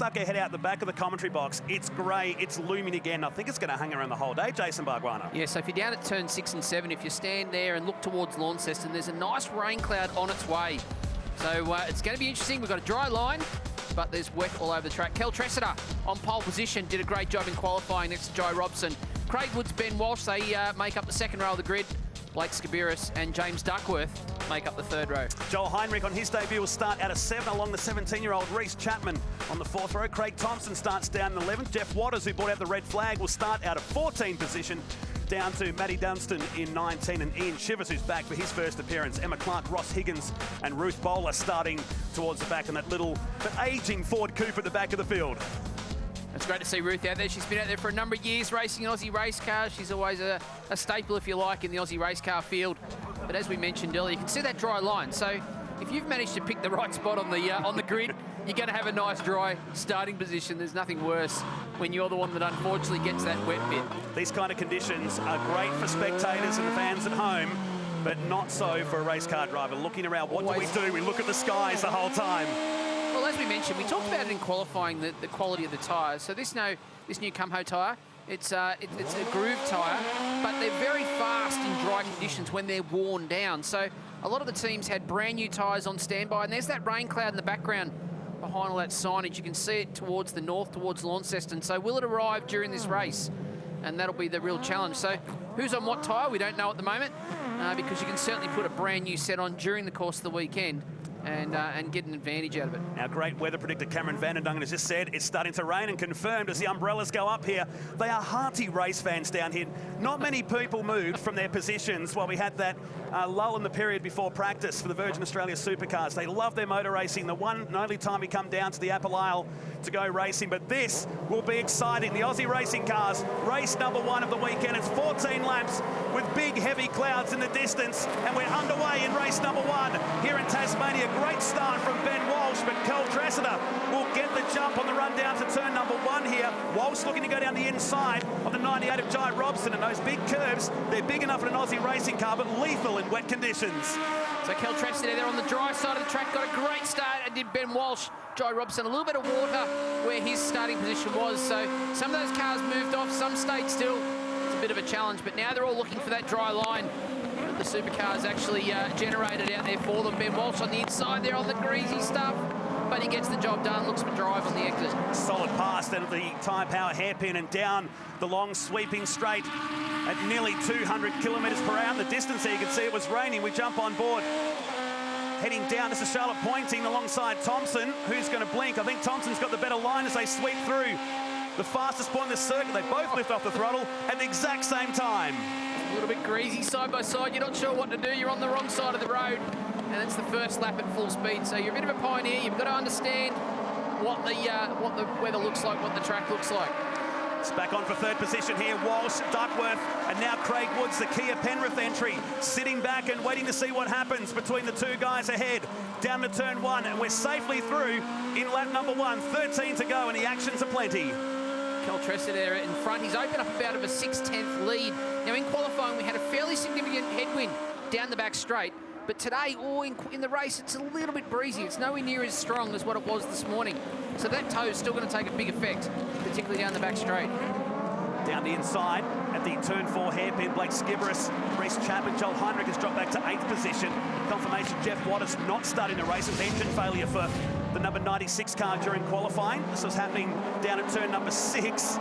stuck her head out the back of the commentary box. It's grey, it's looming again. I think it's going to hang around the whole day, Jason Bargwanna. Yeah, so if you're down at turn 6 and 7, if you stand there and look towards Launceston, there's a nice rain cloud on its way. So it's going to be interesting. We've got a dry line, but there's wet all over the track. Kel Tressida on pole position, did a great job in qualifying next to Jai Robson. Craig Woods, Ben Walsh, they make up the second row of the grid. Blake Skibiris and James Duckworth make up the third row. Joel Heinrich on his debut will start out of 7 along the 17-year-old Reece Chapman on the 4th row. Craig Thompson starts down in 11th. Jeff Waters, who brought out the red flag, will start out of 14 position down to Matty Dunstan in 19, and Ian Shivers, who's back for his first appearance. Emma Clark, Ross Higgins and Ruth Bowler starting towards the back in that little but ageing Ford Coupe at the back of the field. It's great to see Ruth out there. She's been out there for a number of years racing Aussie race cars. She's always a staple, if you like, in the Aussie race car field. But as we mentioned earlier, you can see that dry line. So if you've managed to pick the right spot on the grid, you're going to have a nice dry starting position. There's nothing worse when you're the one that unfortunately gets that wet bit. These kind of conditions are great for spectators and fans at home, but not so for a race car driver. Looking around, what do? We look at the skies the whole time. Well, as we mentioned, we talked about it in qualifying, the quality of the tyres. So this new Kumho tyre, it's a groove tyre, but they're very fast in dry conditions when they're worn down. So a lot of the teams had brand new tyres on standby, and there's that rain cloud in the background behind all that signage. You can see it towards the north, towards Launceston. So will it arrive during this race? And that'll be the real challenge. So who's on what tyre? We don't know at the moment, because you can certainly put a brand new set on during the course of the weekend and get an advantage out of it. Our great weather predictor Cameron Vandendungen has just said it's starting to rain, and confirmed as the umbrellas go up here. They are hearty race fans down here. Not many people moved from their positions while we had that lull in the period before practice for the Virgin Australia Supercars. They love their motor racing, the one and only time we come down to the Apple Isle to go racing. But this will be exciting. The Aussie racing cars, race number 1 of the weekend. It's 14 laps with big heavy clouds in the distance, and we're underway in race number 1 here in Tasmania. Great start from Ben Walsh, but Kel Tressida will get the jump on the run down to turn number 1 here. Walsh looking to go down the inside of the 98 of Jai Robson, and those big curves, they're big enough in an Aussie racing car, but lethal in wet conditions. So Kel Tressida there on the dry side of the track, got a great start, and did Ben Walsh. Jai Robson, a little bit of water where his starting position was, so some of those cars moved off, some stayed still. It's a bit of a challenge, but now they're all looking for that dry line. The supercars actually generated out there for them. Ben Walsh on the inside there on the greasy stuff, but he gets the job done, looks for drive on the exit. Solid pass then at the Tyre Power hairpin and down the long sweeping straight at nearly 200 kilometres per hour. The distance there, you can see it was raining. We jump on board. Heading down, this is Charlotte Pointing alongside Thompson, who's going to blink. I think Thompson's got the better line as they sweep through the fastest point in the circuit. They both lift off the throttle at the exact same time. A little bit greasy side by side. You're not sure what to do. You're on the wrong side of the road, and it's the first lap at full speed. So you're a bit of a pioneer. You've got to understand what the weather looks like, what the track looks like. It's back on for third position here. Walsh, Duckworth, and now Craig Woods, the Kia Penrith entry, sitting back and waiting to see what happens between the two guys ahead. Down to turn 1, and we're safely through in lap number 1. 13 to go, and the actions are plenty. Kel Tressida there in front. He's opened up about of a 6/10 lead. Now in qualifying, we had a fairly significant headwind down the back straight. But today, in the race, it's a little bit breezy. It's nowhere near as strong as what it was this morning. So that toe is still going to take a big effect, particularly down the back straight. Down the inside at the turn 4 hairpin, Blake Skibiris, Reece Chapman, Joel Heinrich has dropped back to 8th position. Confirmation Jeff Waters not starting the race. It was engine failure for the number 96 car during qualifying. This was happening down at turn number 6.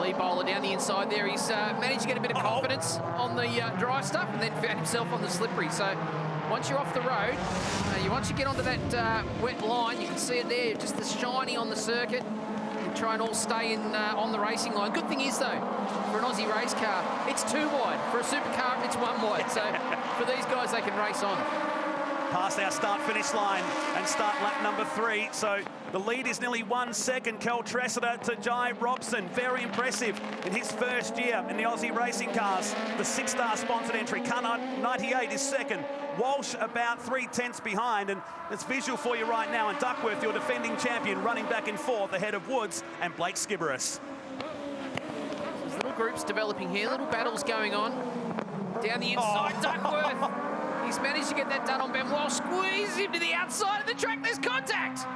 Lee Bowler down the inside there. He's managed to get a bit of confidence on the dry stuff and then found himself on the slippery. So once you're off the road, once you get onto that wet line, you can see it there, just the shiny on the circuit. And try and all stay in on the racing line. Good thing is, though, for an Aussie race car, it's 2 wide. For a supercar, it's 1 wide. So for these guys, they can race on. Past our start-finish line and start lap number 3. So the lead is nearly 1 second. Kel Tressida to Jai Robson. Very impressive in his first year in the Aussie racing cars. The 6-star sponsored entry. Car 98 is second. Walsh about 3/10 behind, and it's visual for you right now. And Duckworth, your defending champion, running back and forth ahead of Woods and Blake Skibiris. There's little groups developing here, little battles going on. Down the inside, Duckworth. He's managed to get that done on Ben Walsh. Squeeze him to the outside of the track. There's contact.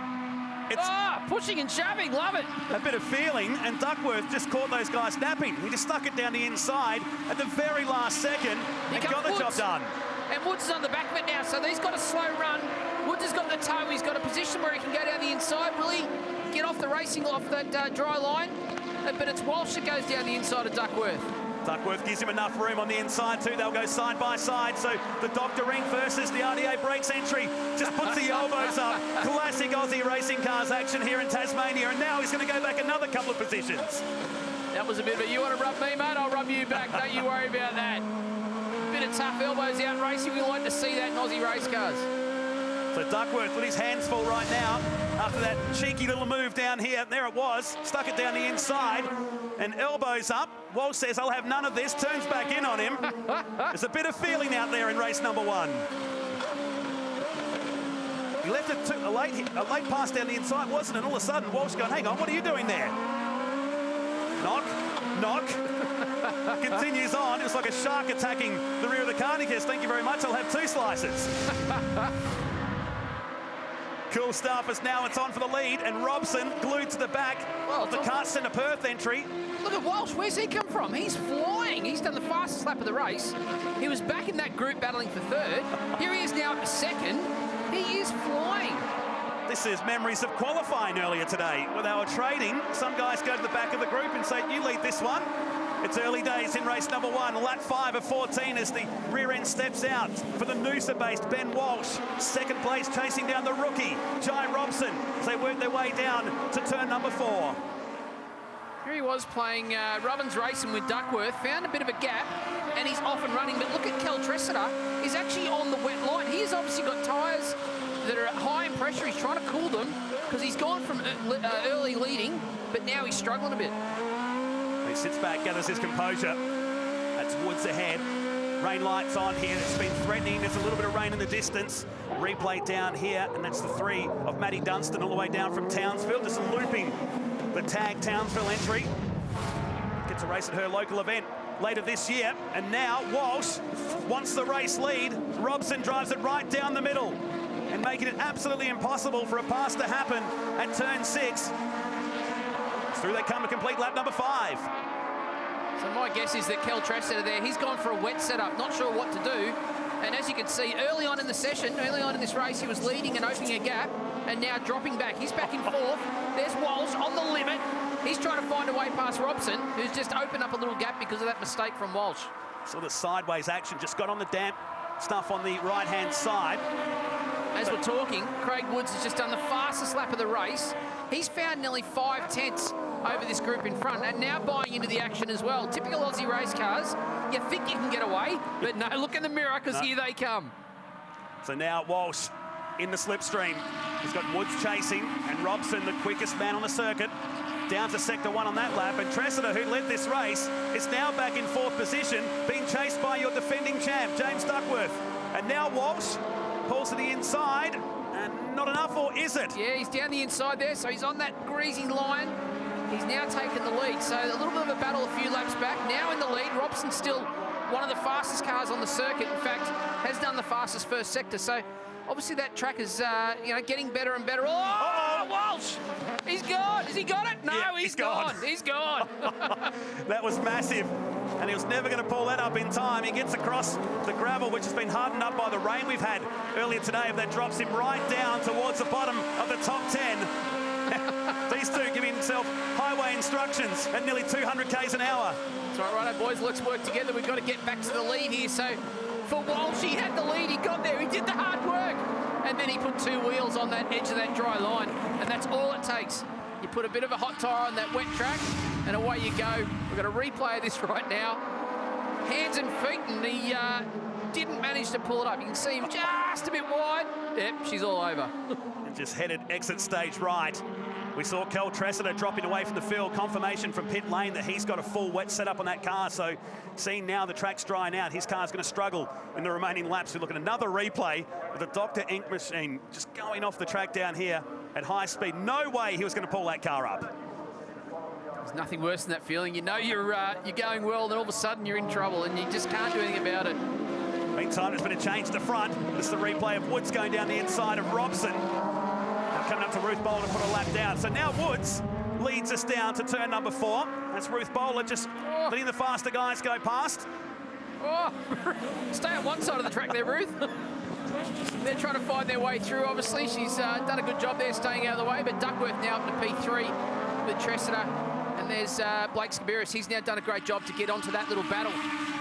It's pushing and shoving, love it. a bit of feeling, and Duckworth just caught those guys napping. He just stuck it down the inside at the very last second and got the job done. And Woods is on the back of it now, so he's got a slow run. Woods has got the toe, he's got a position where he can go down the inside. Will he get off the racing, off that dry line? But it's Walsh that goes down the inside of Duckworth. Duckworth gives him enough room on the inside too. They'll go side by side. So the Dr. Ring versus the RDA breaks entry. Just puts the elbows up. Classic Aussie racing cars action here in Tasmania. And now he's going to go back another couple of positions. That was a bit of a, you want to rub me, mate? I'll rub you back. Don't you worry about that. Bit of tough elbows out racing. We like to see that in Aussie race cars. So Duckworth with his hands full right now after that cheeky little move down here. There it was. Stuck it down the inside and elbows up. Walsh says, I'll have none of this. Turns back in on him. There's a bit of feeling out there in race number 1. He left it a late pass down the inside, wasn't it? All of a sudden, Walsh going, hang on, what are you doing there? Knock, knock. Continues on. It's like a shark attacking the rear of the car. He says, thank you very much. I'll have 2 slices. Cool stuff as now it's on for the lead, and Robson glued to the back of the Kart Centre Perth entry. Look at Walsh, where's he come from? He's flying. He's done the fastest lap of the race. He was back in that group battling for 3rd. Here he is now up to 2nd. He is flying. This is memories of qualifying earlier today where they were trading. Some guys go to the back of the group and say, you lead this one. It's early days in race number 1, lap 5 of 14 as the rear end steps out for the Noosa-based Ben Walsh. 2nd place chasing down the rookie, Jai Robson, as they work their way down to turn number 4. Here he was playing Robbins racing with Duckworth, found a bit of a gap, and he's off and running. But look at Kel Tressida, he's actually on the wet line. He's obviously got tyres that are high in pressure. He's trying to cool them because he's gone from early leading, but now he's struggling a bit. He sits back, gathers his composure. That's Woods ahead. Rain lights on here. It's been threatening. There's a little bit of rain in the distance. Replay down here, and that's the 3 of Maddie Dunstan all the way down from Townsville, just looping the tag Townsville entry. Gets a race at her local event later this year. And now Walsh wants the race lead. Robson drives it right down the middle and making it absolutely impossible for a pass to happen at turn 6. Through they come to complete lap number 5. So my guess is that Kel Tressida there, he's gone for a wet setup, not sure what to do. And as you can see, early on in the session, early on in this race, he was leading and opening a gap, and now dropping back. He's back in 4th. There's Walsh on the limit. He's trying to find a way past Robson, who's just opened up a little gap because of that mistake from Walsh. Sort of sideways action, just got on the damp stuff on the right-hand side. As we're talking, Craig Woods has just done the fastest lap of the race. He's found nearly 5 tenths over this group in front, and now buying into the action as well. Typical Aussie race cars, you think you can get away, but no, look in the mirror, because here they come. So now Walsh in the slipstream. He's got Woods chasing, and Robson, the quickest man on the circuit, down to sector 1 on that lap. And Tressida, who led this race, is now back in 4th position, being chased by your defending champ, James Duckworth. And now Walsh pulls to the inside, and not enough, or is it? Yeah, he's down the inside there, so he's on that greasy line. He's now taken the lead, so a little bit of a battle a few laps back. Now in the lead, Robson's still one of the fastest cars on the circuit. In fact, has done the fastest first sector. So obviously that track is, getting better and better. Oh, Walsh! He's gone. Has he got it? No, yeah, he's gone. He's gone. That was massive, and he was never going to pull that up in time. He gets across the gravel, which has been hardened up by the rain we've had earlier today. That drops him right down towards the bottom of the top 10. These two giving himself highway instructions at nearly 200 k's an hour. That's right, righto, boys. Let's work together. We've got to get back to the lead here. So for Walsh, he had the lead. He got there. He did the hard work. And then he put 2 wheels on that edge of that dry line. And that's all it takes. You put a bit of a hot tyre on that wet track, and away you go. We've got a replay of this right now. Hands and feet, and he didn't manage to pull it up. You can see him just a bit wide. Yep, she's all over. Just headed exit stage right. We saw Kel Tressida dropping away from the field. Confirmation from pit lane that he's got a full wet setup on that car. So seeing now the track's drying out, his car's going to struggle in the remaining laps. We look at another replay of the Dr. Ink machine just going off the track down here at high speed. No way he was going to pull that car up. There's nothing worse than that feeling. You know you're going well, then all of a sudden you're in trouble and you just can't do anything about it. Meantime, there's been a change to the front. This is the replay of Woods going down the inside of Robson. Coming up to Ruth Bowler to put a lap down. So now Woods leads us down to turn number 4. That's Ruth Bowler just letting the faster guys go past. Oh, stay on one side of the track there, Ruth. They're trying to find their way through, obviously. She's done a good job there staying out of the way, but Duckworth now up to P3 with Tressida. And there's Blake Skibiris. He's now done a great job to get onto that little battle.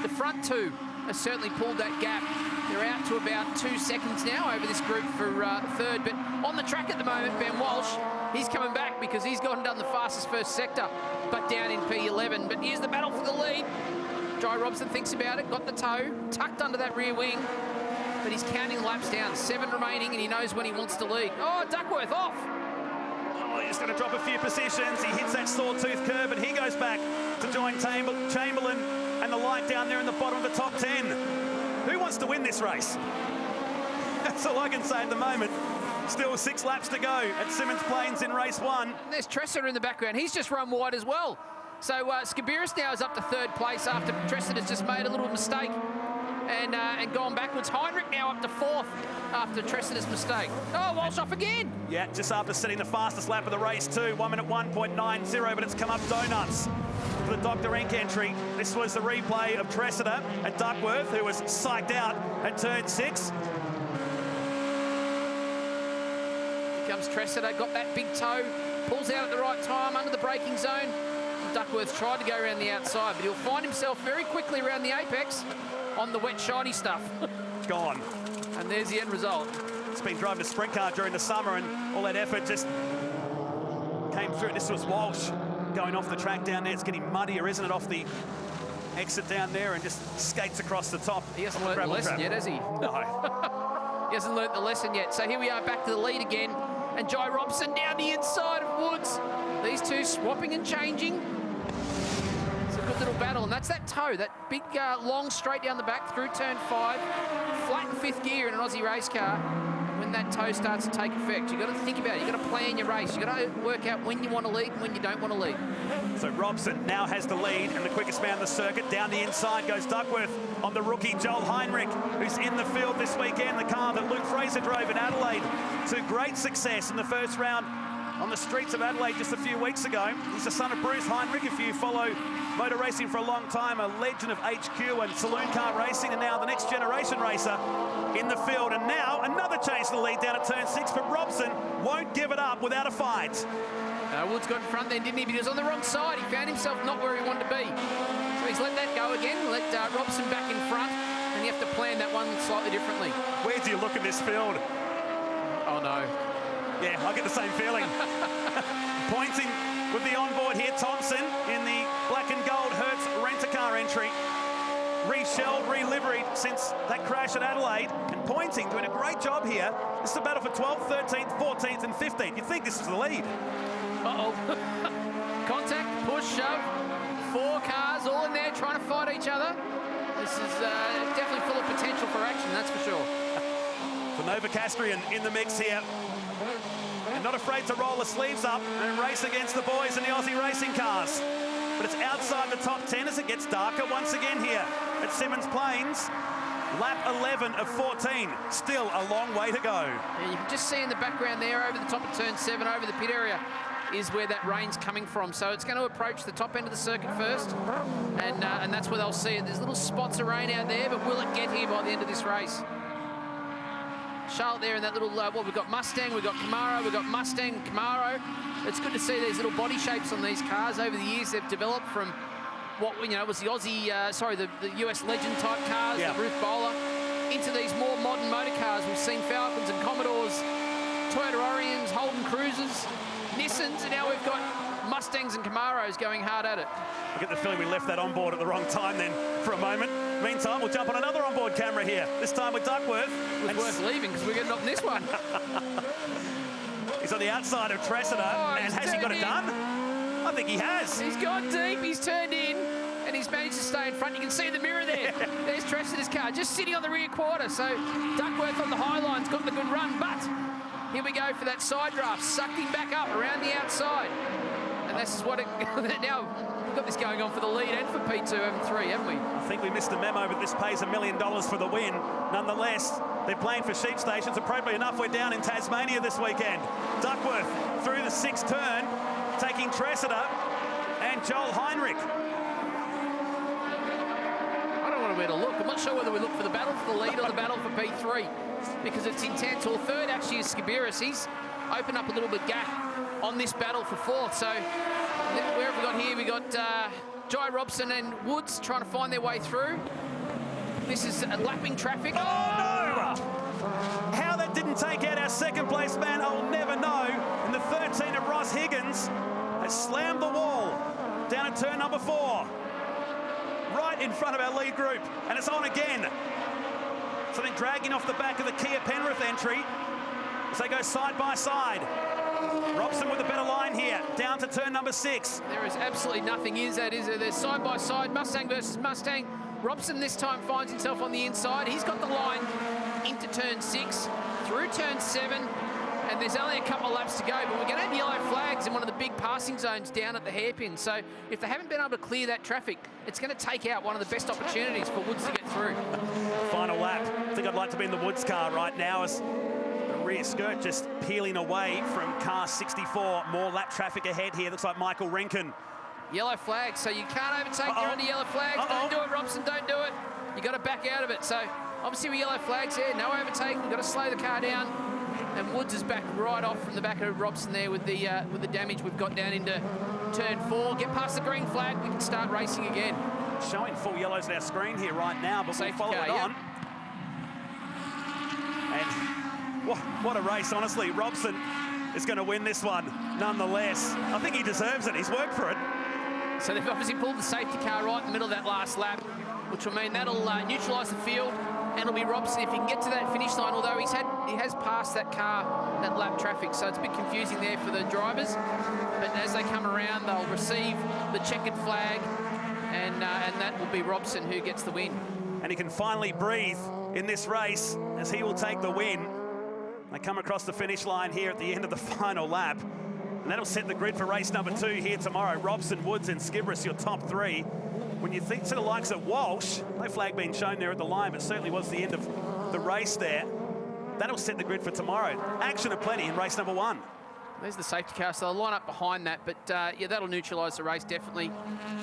The front two have certainly pulled that gap. They're out to about 2 seconds now over this group for third. But on the track at the moment, Ben Walsh, he's coming back because he's gone and done the fastest first sector, but down in P11. But here's the battle for the lead. Jai Robson thinks about it, got the toe, tucked under that rear wing, but he's counting laps down. 7 remaining, and he knows when he wants to lead. Oh, Duckworth off. Oh, he's going to drop a few positions. He hits that sawtooth curve, and he goes back to join Chamberlain and the light down there in the bottom of the top 10. Who wants to win this race? That's all I can say at the moment. Still 6 laps to go at Symmons Plains in race 1. There's Tressida in the background. He's just run wide as well. So Skibiris now is up to 3rd place after Tressida's just made a little mistake and gone backwards. Heinrich now up to 4th after Tressida's mistake. Oh, Walsh off again. Yeah, just after setting the fastest lap of the race too. 1 minute 1.90, but it's come up donuts for the Dr. Inc entry. This was the replay of Tressida at Duckworth, who was psyched out at turn 6. Here comes Tressida, got that big toe, pulls out at the right time under the braking zone. Duckworth tried to go around the outside, but he'll find himself very quickly around the apex on the wet, shiny stuff. Gone. And there's the end result. It's been driving a sprint car during the summer, and all that effort just came through. This was Walsh going off the track down there. It's getting muddier, isn't it, off the exit down there, and just skates across the top. He hasn't learned the lesson yet, has he? No. He hasn't learned the lesson yet. So here we are back to the lead again, and Jai Robson down the inside of Woods. These two swapping and changing. It's a good little battle, and that's that toe, that big long straight down the back through turn 5, flat in 5th gear in an Aussie race car. When that toe starts to take effect, you've got to think about it. You've got to plan your race. You've got to work out when you want to lead and when you don't want to lead. So Robson now has the lead, and the quickest man on the circuit. Down the inside goes Duckworth on the rookie Joel Heinrich, who's in the field this weekend. The car that Luke Fraser drove in Adelaide to great success in the first round on the streets of Adelaide just a few weeks ago. He's the son of Bruce Heinrich. If you follow motor racing for a long time, a legend of HQ and saloon car racing, and now the next generation racer in the field. And now another change to the lead down at turn 6, but Robson won't give it up without a fight. Woods got in front then, didn't he? But he was on the wrong side. He found himself not where he wanted to be. So he's let that go again, let Robson back in front, and you have to plan that one slightly differently. Where do you look at this field? Oh, no. Yeah, I get the same feeling. Pointing with the onboard here, Thompson in the black and gold Hertz rent-a-car entry. Reshelled, re-liveried since that crash at Adelaide, and pointing, doing a great job here. This is a battle for 12th, 13th, 14th and 15th. You'd think this is the lead. Uh-oh. Contact, push, shove. 4 cars all in there trying to fight each other. This is definitely full of potential for action, that's for sure. The Novocastrian in the mix here. And not afraid to roll the sleeves up and race against the boys in the Aussie racing cars. But it's outside the top 10 as it gets darker once again here at Symmons Plains. Lap 11 of 14. Still a long way to go. Yeah, you can just see in the background there over the top of turn 7, over the pit area, is where that rain's coming from. So it's going to approach the top end of the circuit first, and that's where they'll see it. There's little spots of rain out there, but will it get here by the end of this race? Charlotte there in that little, we've got Mustang, we've got Camaro, we've got Mustang, Camaro. It's good to see these little body shapes on these cars. Over the years, they've developed from what, was the Aussie, the US Legend type cars, yeah, the Ruth Bowler, into these more modern motor cars. We've seen Falcons and Commodores, Toyota Orions, Holden Cruisers, Nissans, and now we've got Mustangs and Camaros going hard at it. I get the feeling we left that onboard at the wrong time then for a moment. Meantime, we'll jump on another onboard camera here, this time with Duckworth. It was worth leaving because we're getting up in this one. He's on the outside of Tressida, and has he got it done? I think he has. He's gone deep, he's turned in, and he's managed to stay in front. You can see the mirror there. There's Tressida's car, just sitting on the rear quarter. So Duckworth on the high line's got the good run, but here we go for that side draft. Sucked him back up around the outside. And this is what it, now we've got this going on for the lead and for P2 over 3, haven't we? I think we missed the memo, but this pays $1 million for the win. Nonetheless, They're playing for sheep stations. Appropriately enough, we're down in Tasmania this weekend. Duckworth through the 6th turn, taking Tressida and Joel Heinrich. I don't know where to look. I'm not sure whether we look for the battle for the lead or the battle for P3, because it's intense. Or third actually is Skibiris. He's opened up a little bit gap on this battle for 4th. So where have we got here? We got Jai Robson and Woods trying to find their way through. This is lapping traffic. Oh, no! How that didn't take out our 2nd place man, I'll never know. And the 13 of Ross Higgins has slammed the wall down at turn number 4. Right in front of our lead group. And it's on again. Something dragging off the back of the Kia Penrith entry as they go side by side. Robson with a better line here, down to turn number 6. There is absolutely nothing is there? They're side by side, Mustang versus Mustang. Robson this time finds himself on the inside. He's got the line into turn 6, through turn 7, and there's only a couple of laps to go, but we're going to have yellow flags in one of the big passing zones down at the hairpin. So if they haven't been able to clear that traffic, it's going to take out one of the best opportunities for Woods to get through. Final lap. I think I'd like to be in the Woods car right now as the rear skirt just peeling away from car 64. More lap traffic ahead here. Looks like Michael Rinken. Yellow flag, so you can't overtake. You're under yellow flags. Don't do it, Robson, don't do it. You got to back out of it. So obviously with yellow flags there, no overtaking. You've got to slow the car down. And Woods is back right off from the back of Robson there with the damage we've got down into turn 4. Get past the green flag, we can start racing again. Showing full yellows on our screen here right now, but we'll follow it on. And what a race, honestly. Robson is going to win this one, nonetheless. I think he deserves it. He's worked for it. So they've obviously pulled the safety car right in the middle of that last lap, which will mean that'll neutralise the field, and it'll be Robson if he can get to that finish line, although he has passed that car, that lap traffic, so it's a bit confusing there for the drivers. But as they come around, they'll receive the checkered flag, and that will be Robson who gets the win. And he can finally breathe in this race as he will take the win. They come across the finish line here at the end of the final lap. And that'll set the grid for race number 2 here tomorrow. Robson, Woods and Skibiris, your top 3. When you think to the likes of Walsh, no flag being shown there at the line, but certainly was the end of the race there. That'll set the grid for tomorrow. Action aplenty in race number 1. There's the safety car, so they'll line up behind that, but yeah, that'll neutralise the race, definitely.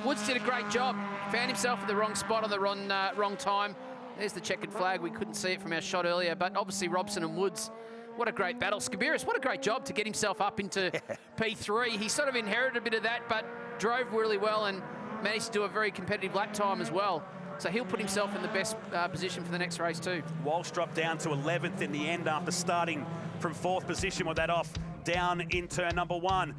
Woods did a great job. Found himself at the wrong spot on the wrong time. There's the checkered flag. We couldn't see it from our shot earlier, but obviously Robson and Woods, what a great battle. Skibiris, what a great job to get himself up into P3. He sort of inherited a bit of that, but drove really well and managed to do a very competitive lap time as well. So he'll put himself in the best position for the next race too. Walsh dropped down to 11th in the end after starting from 4th position with that off down in turn number 1.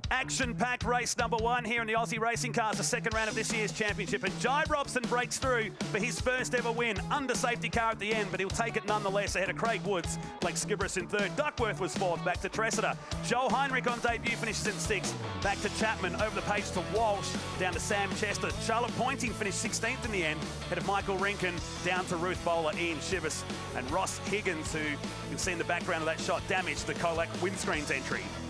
Action-packed race number 1 here in the Aussie Racing Cars, the 2nd round of this year's championship. And Jai Robson breaks through for his first ever win under safety car at the end, but he'll take it nonetheless ahead of Craig Woods. Blake Skibiris in 3rd. Duckworth was 4th, back to Tressida. Joel Heinrich on debut finishes in 6th. Back to Chapman, over the page to Walsh, down to Sam Chester. Charlotte Pointing finished 16th in the end, ahead of Michael Rinken, down to Ruth Bowler, Ian Shivers, and Ross Higgins, who you can see in the background of that shot, damaged the Colac windscreens entry.